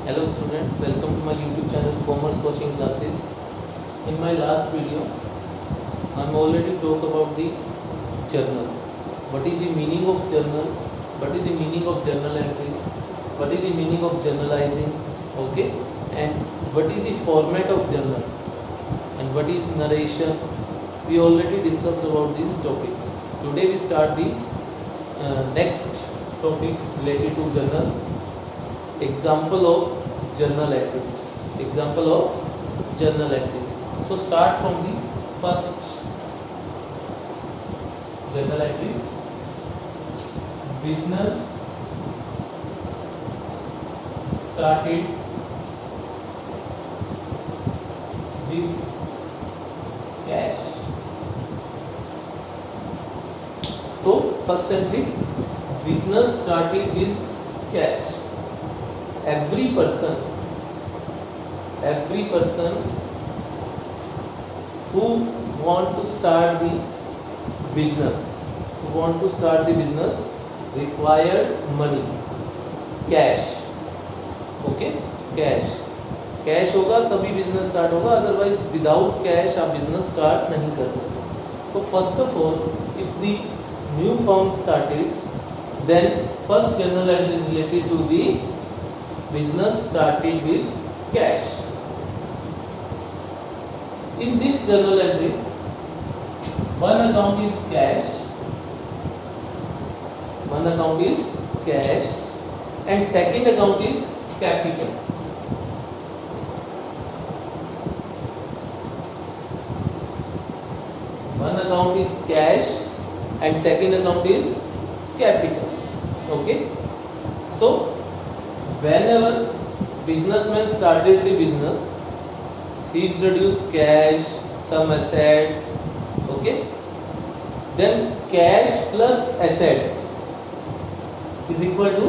Hello student, welcome to my YouTube channel Commerce Coaching Classes. In my last video, I'm already talked about the journal. What is the meaning of journal? What is the meaning of journal entry? What is the meaning of journalizing? Okay, and what is the format of journal? And what is narration? We already discussed about these topics. Today we start the next topic related to journal. Example of journal entries. Example of journal entries. So start from the first journal entry. Business started with cash. So first entry, business started with cash. Every person who want to start the business required money, cash. Okay, cash होगा तभी business start होगा, otherwise without cash आप business start नहीं कर सकते. तो first of all, if the new firm started, then first journal entry related to the business started with cash. In this journal entry, one account is cash, and second account is capital. One account is cash and second account is capital. Okay, so whenever businessman started the business, he introduced cash, some assets. Okay, then cash plus assets is equal to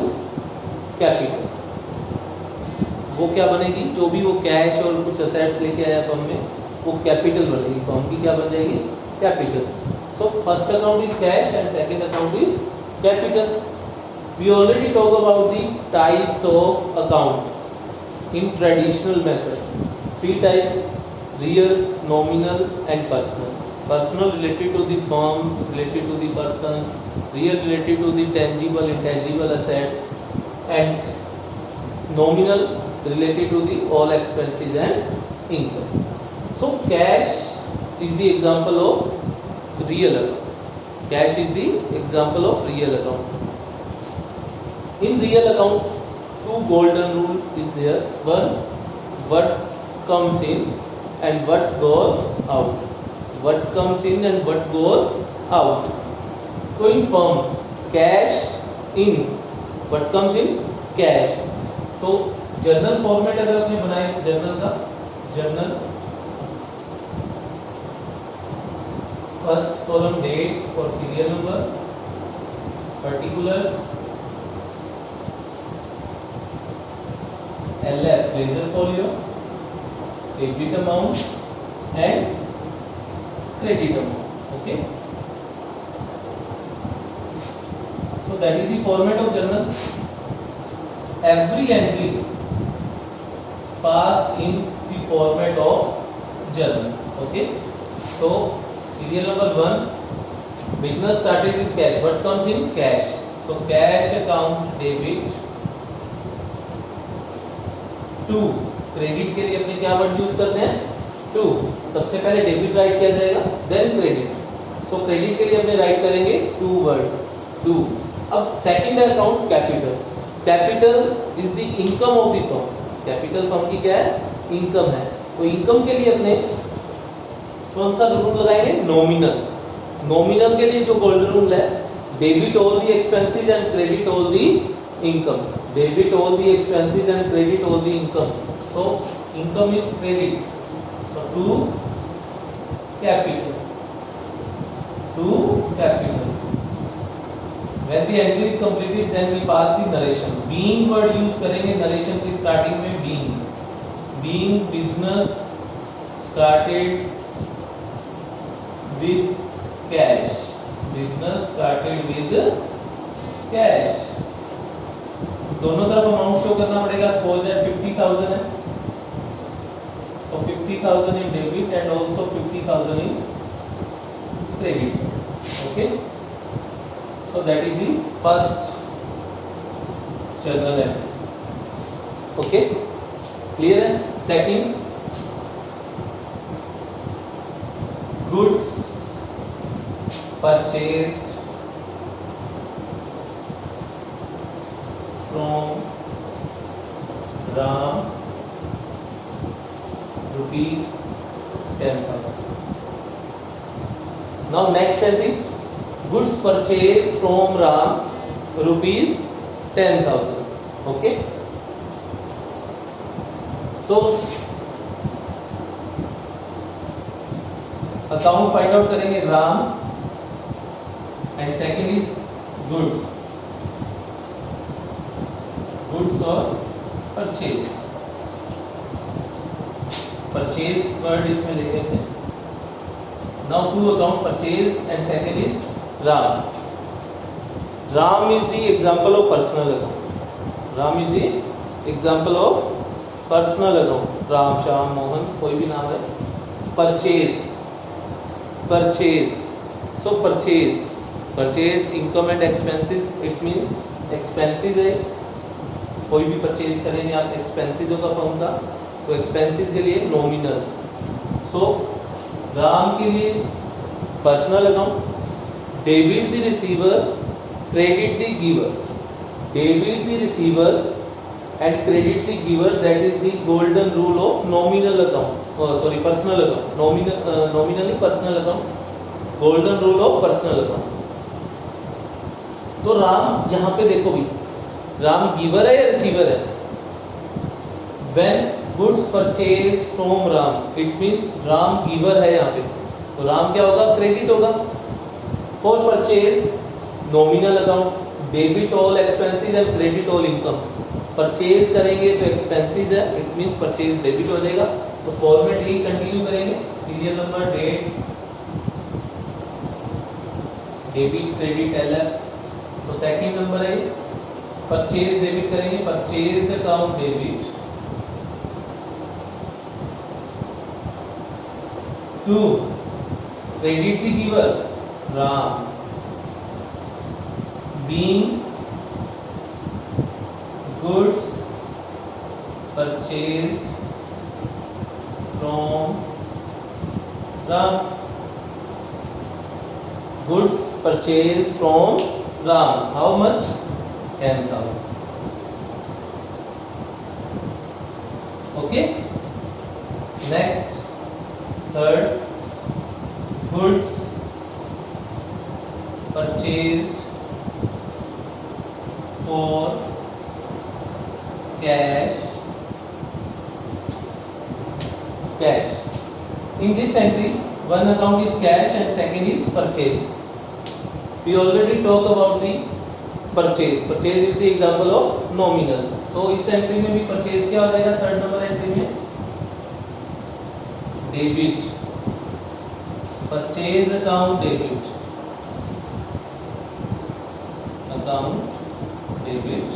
capital. वो क्या बनेगी? जो भी वो cash और कुछ assets लेके आया फर्म में, वो कैपिटल बनेगी. फर्म की क्या बन जाएगी? Capital. So first account is cash and second account is capital. We already talked about the types of account in traditional method. Three types: real, nominal and personal. Personal related to the firms, related to the persons. Real related to the tangible, intangible assets, and nominal related to the all expenses and income. So cash is the example of real account. Cash is the example of real account. In real account, two golden rule is there. One, what comes in and what goes out. What comes in and what goes out. So in firm, cash in, what comes in? Cash. तो journal format अगर आपने बनाए journal का, journal first column date और serial number, particulars, LF ledger folio, debit amount and credit amount. Okay, so that is the format of journal. Every entry passed in the format of journal. Okay, so serial number 1, business started with cash. What comes in? Cash. So cash account debit. 2, credit के लिए अपने क्या word use करते हैं? 2. सबसे पहले debit right किया जाएगा, देन क्रेडिट. सो क्रेडिट के लिए अपने राइट करेंगे 2 वर्ड, 2. अब second account capital. Capital is the income of the firm. Capital firm की क्या है? इनकम है. तो इनकम के लिए अपने कौन सा रूल लगाएंगे? नॉमिनल. नॉमिनल के लिए जो गोल्डन रूल है, debit all the expenses and credit all the income. Debit all the expenses and credit all the income. So income is credit. So to capital. When the entry is completed, then we pass the narration. Being word use करेंगे narration की starting में. Being business started with cash. Business started with cash. दोनों तरफ amount show करना पड़ेगा. Suppose that 50,000 50,000 है, so 50,000 in debit and also 50,000 in credit side. Okay, so that is the first journal entry. Okay, clear है. Second, goods purchased from Ram rupees 10,000. Now next entry, goods purchased from Ram rupees 10,000. Okay, so account find out करेंगे Ram and second is goods, goods और purchase. Purchase word इसमें ले लेते हैं. Now two account purchase and second is Ram. Ram is the example of personal account. Ram is the example of personal account. Ram, Shyam, Mohan, कोई भी नाम है. Purchase, purchase, so purchase income and expenses, it means expenses है. कोई भी परचेज करेंगे आप, एक्सपेंसिस होगा फर्म का, तो एक्सपेंसिस के लिए नॉमिनल. सो राम के लिए personal account, debit the receiver, credit the giver. Debit the receiver and credit the giver, that is the golden rule of nominal account, personal account. Nominally personal account, golden rule of personal account. तो राम यहाँ पे देखो भी, Ram giver है या receiver है. when goods purchased from Ram, it means Ram giver है यहाँ पे, तो राम क्या होगा, क्रेडिट होगा. for purchase nominal account, debit all expenses and credit all income. Purchase करेंगे तो एक्सपेंसिस है, इट मींस परचेज डेबिट हो जाएगा. तो फॉर्मेट यही कंटिन्यू करेंगे, serial number, date, debit, credit, LF. So second number है परचेज डेबिट करेंगे, purchase account debit. To, credit the giver Ram, being goods purchased from Ram. Goods purchased from Ram. How much? 10,000. Okay. Next, third, goods purchased for cash. In this entry, one account is cash and second is purchase. We already talked about the purchase. Purchase is the example of nominal. So इस entry में भी purchase क्या हो जाएगा, third number entry में debit, purchase account debit, account debit.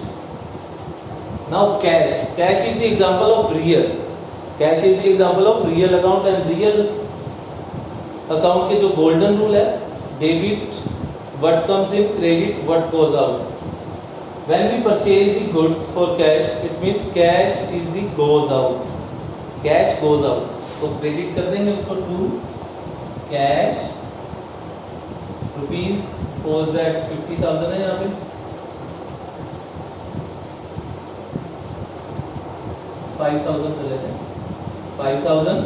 Now cash is the example of real. Cash is the example of real account, and real account के जो golden rule है, debit what comes in, credit what goes out. When we purchase the goods for cash, it means cash is the goes out. Cash goes out. तो credit कर देंगे इसको to cash rupees. Suppose that 50,000 है यहाँ पे, 5,000 कर लेते हैं, 5,000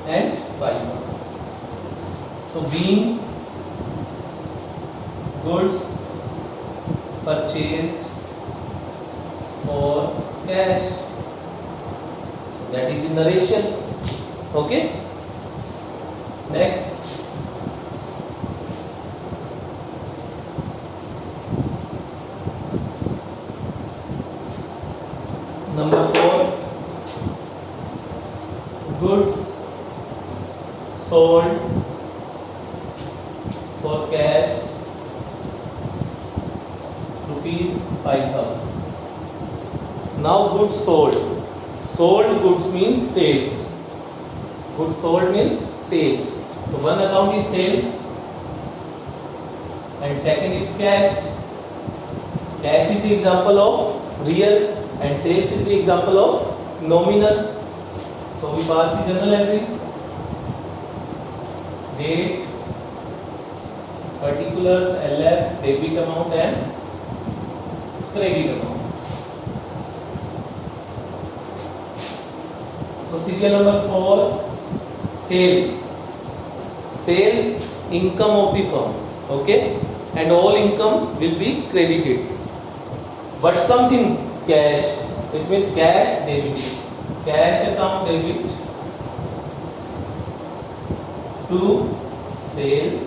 and 5,000. So being goods purchased for cash, that is the narration. Okay. Next, number 4, goods sold for cash rupees 5,000. Now goods sold. Sold goods means sales. Goods sold means sales. So one account is sales and second is cash. Cash is the example of real and sales is the example of nominal. So we pass the journal entry. Date, particulars, LF, debit amount and credit amount. So serial number 4, sales. Sales, income of the firm. Okay, and all income will be credited. What comes in cash? It means cash debit. Cash account debit to sales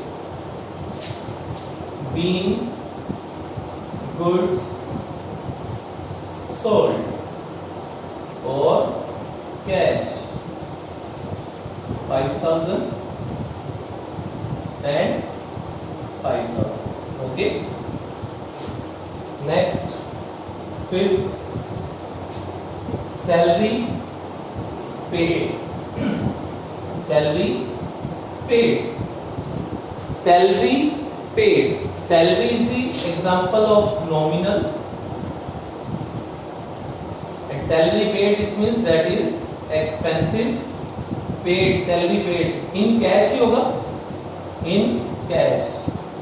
being goods sold or cash 5,000 and 5,000. Okay. Next, fifth, salary paid. Salary paid. Salary paid. Salary is the example of nominal, and salary paid it means that is expenses paid. Salary paid in cash ही होगा, in cash.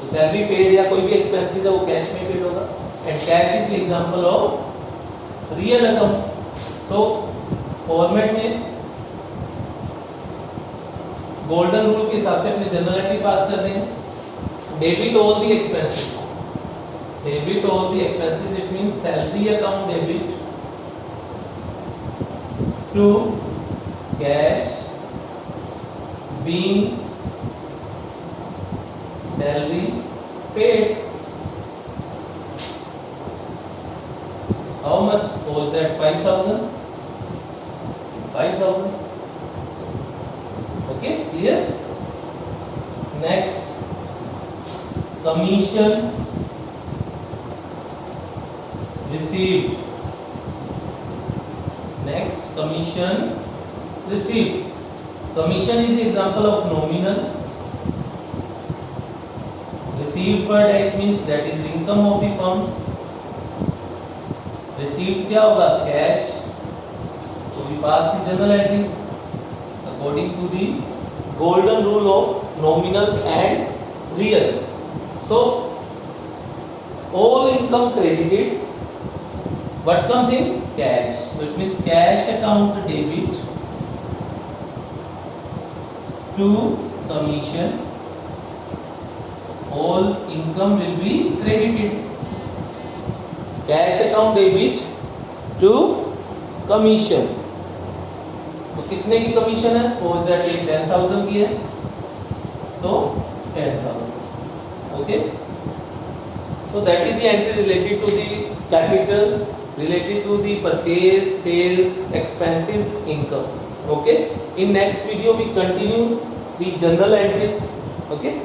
तो salary paid या कोई भी expenses है वो cash में paid होगा and cash is the example of real account. So format में गोल्डन रूल के हिसाब से अपने जनरल एंट्री पास कर देंगे. Debit all the expenses. Debit all the expenses it means salary account debit to cash being salary paid. How much was that? 5,000. 5,000. Okay, clear? Next, commission received. Next, commission received. Commission is the example of nominal. Received per type means that is income of the firm. Received क्या होगा? Cash. So we pass the journal entry according to the golden rule of nominal and real. So all income credited. What comes in? Cash. So it means cash account debit to commission. All income will be credited. Cash account debit to commission. तो कितने की commission है? Suppose that ये 10,000 की है. So 10,000. Okay. So that is the entry related to the capital, related to the purchase, sales, expenses, income. Okay. In next video we continue the journal entries. Okay.